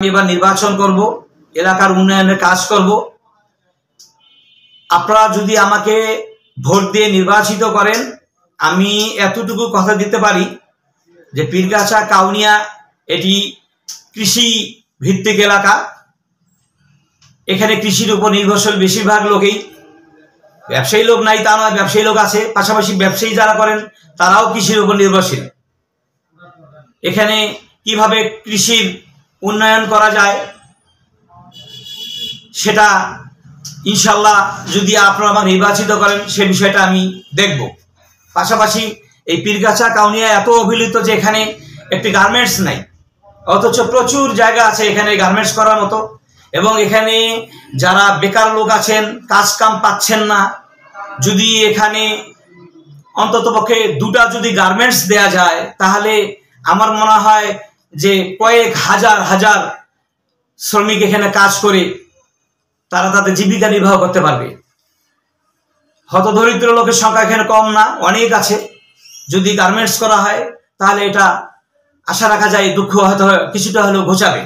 এবার নির্বাচন করব, এলাকার উন্নয়নের কাজ করব। আপনারা যদি আমাকে ভোট দিয়ে নির্বাচিত করেন, আমি এতটুকু কথা দিতে পারি যে পীরগাছা কাউনিয়া এটি কৃষি ভিত্তিক এলাকা। এখানে কৃষির উপর নির্ভরশীল বেশিরভাগ লোকেই। ব্যবসায়ী লোক নাই তা নয়, ব্যবসায়ী লোক আছে, পাশাপাশি ব্যবসায়ী যারা করেন তারাও কৃষির উপর নির্ভরশীল। এখানে কিভাবে কৃষির উন্নয়ন করা যায় সেটা ইনশাল্লাহ যদি আপনারা আমাকে নির্বাচিত করেন সে বিষয়টা আমি দেখব। পাশাপাশি এই পীরগাছা কাউনিয়া এত অবহেলিত যে এখানে একটি গার্মেন্টস নাই, অথচ প্রচুর জায়গা আছে এখানে গার্মেন্টস করার মতো। এবং এখানে যারা বেকার লোক আছেন, কাজ কাম পাচ্ছেন না, যদি এখানে অন্ততপক্ষে দুটা যদি গার্মেন্টস দেয়া যায় তাহলে আমার মনে হয় যে কয়েক হাজার হাজার শ্রমিক এখানে কাজ করে তারা তাদের জীবিকা নির্বাহ করতে পারবে। হতদরিদ্র লোকের সংখ্যা এখানে কম না, অনেক আছে। যদি গার্মেন্টস করা হয় তাহলে এটা আশা রাখা যায় দুঃখ হয়তো কিছুটা হলেও ঘোচাবে।